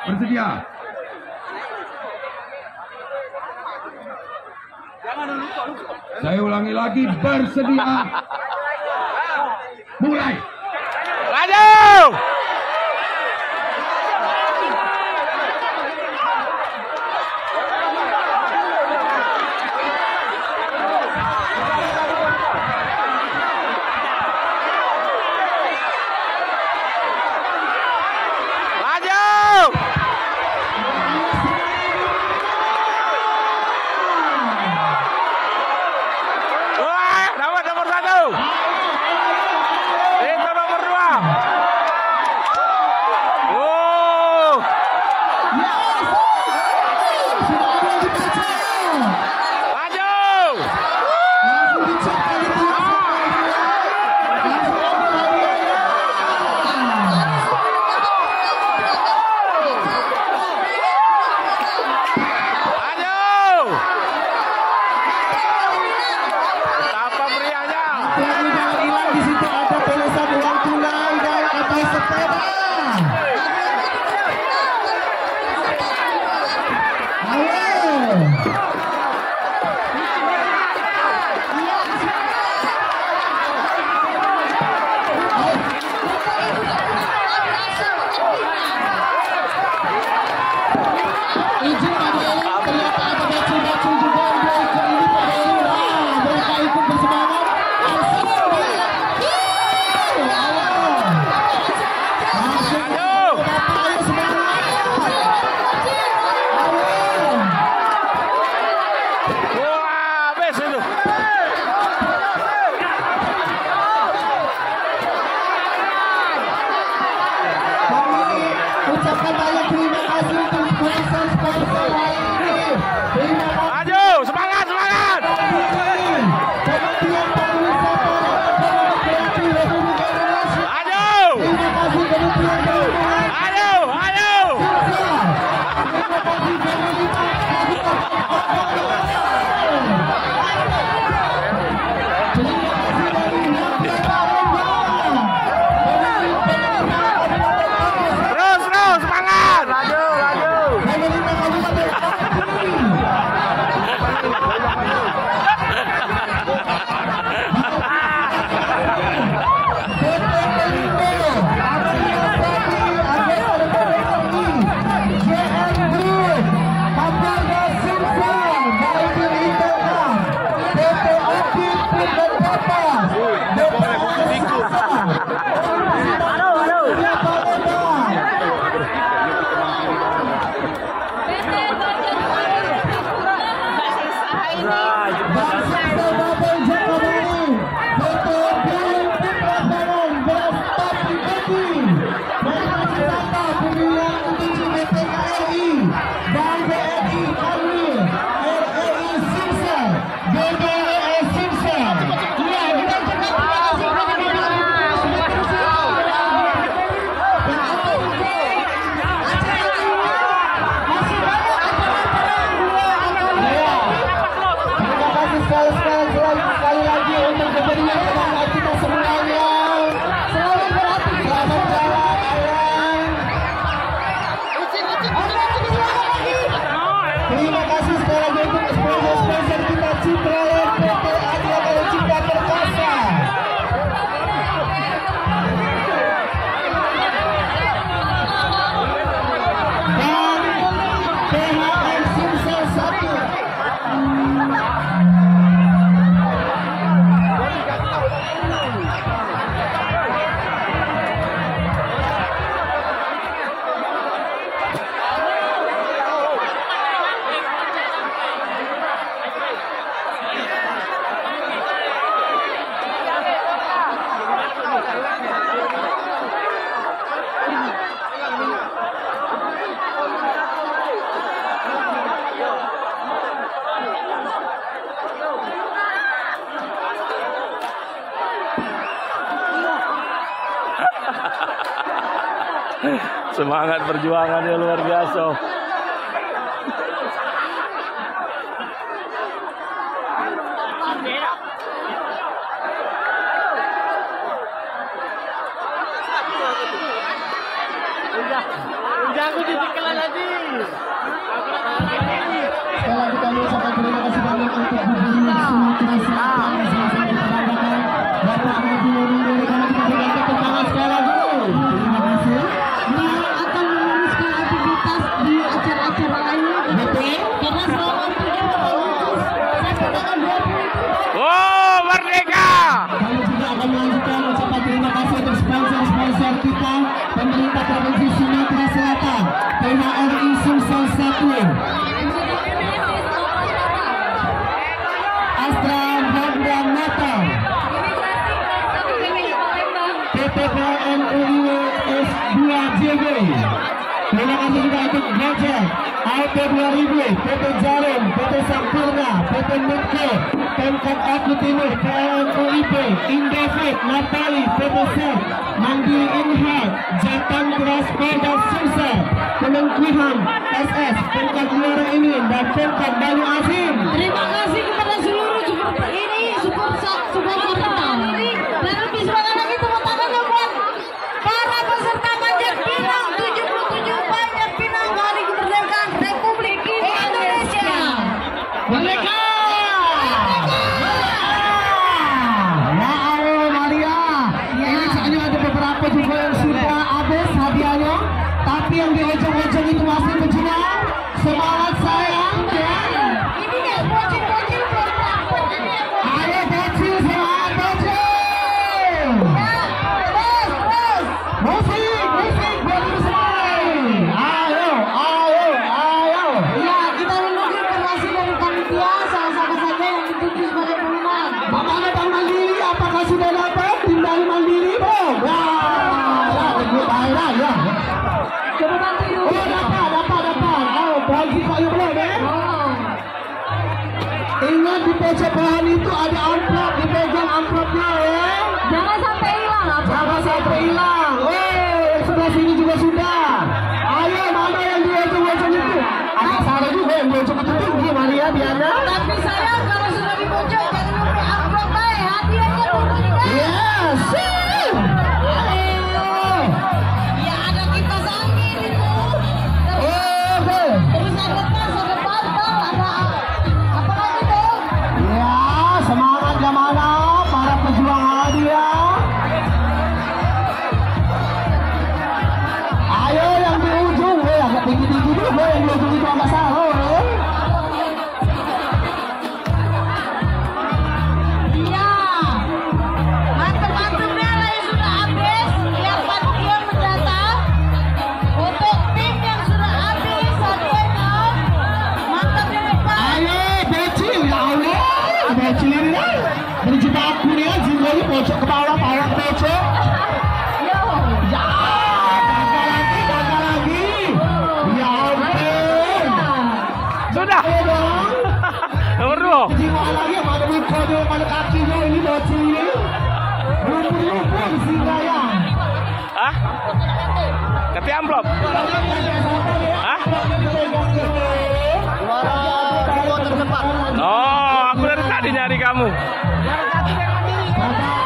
Bersedia. Saya ulangi lagi, bersedia. Mulai. Maju. Semangat perjuangannya luar biasa. Sekali lagi kami ucapkan terima kasih banyak untuk Gubernur Sumatera Selatan Bapak Maju Nurul. Kami kita berikan tepuk tangan sekali lagi. Terima kasih. Beliau akan meneruskan aktivitas di acara-acara lainnya. Betul. Karena selama 7 tahun saya katakan 20. Oh, merdeka! Kami juga akan melanjutkan ucapan terima kasih untuk sponsor-sponsor kita, pemerintah Provinsi Sumatera Selatan, PHRI Sumsel 1, Astra Honda Motor, PPPN UIS 2JB. Terima kasih juga untuk Gadget, AIT 2000, PT Jarum, PT Sampurna, PT Nutko, Pemkot Aku Timur, PNUIP, Indesit, Natali, PT Sep, Mandiri Inhad, Jatang Transporta Sumsel, Kemenkumham, SS, Pemkot Muara Ini, dan Pemkot Bali Asin. Terima kasih kepada seluruh sponsor kita. Dan lebih semangat lagi tepuk tangannya buat para peserta Manjat Pinang 77 Manjat Pinang Hari Kemerdekaan Republik Indonesia. Merdeka! Ya Allah Maria. Ini saatnya ada beberapa juga yang sudah habis hadiahnya, tapi yang di ujung-ujung itu masih berjuang. Semangat sayang ya. Ini ya bocil-bocil belum dapat. Ayo bocil, semangat bocil. Ya, terus. Musik bocil semua. Ayo. Ya, kita menunggu informasi dari panitia. Sama-sama saja yang dituju sebagai pemenang. Bapaknya Bang Mandiri, apakah sudah dapat tim dari Mandiri, Bang? Ya. Coba bantu dulu. Oh, dapat. Oh, bagi kayu belum, ya? Ingat di pojok bawah itu ada amplop, dipegang amplopnya, ya? Jangan sampai hilang. Oh, yang sebelah sini juga sudah. Ayo, mana yang di ujung-ujung itu? Ada salah juga yang di ujung-ujung itu. Gimana ya, Diana? Tapi saya kalau sudah di pojok, jangan lupa amplop, hadiahnya tunggu juga. Yes. Ya, ada kipas angin itu. Terus ada tas, ada bantal, ada apa lagi tuh? Ya, semangat gimana para pejuang hadiah. Ayo yang di ujung, agak tinggi-tinggi dulu, yang di ujung itu agak salah. Iya, mantap-mantapnya lah yang sudah habis, yang panitia mendatang. Untuk tim yang sudah habis hadiahnya, mantap ya Pak. Ayo bocil, ya Allah, bocil ini berjumpa aku nih, jimboli pojok ke bawah, pojok. Ya, gagal lagi. Ya ampun. Sudah. Nomor 2. Jiwa lagi, mana kode, mana kakinya ini bocil ini. Lupa isi gaya. Hah? Keti amplop. Hah? Oh, aku dari tadi nyari kamu. Bapak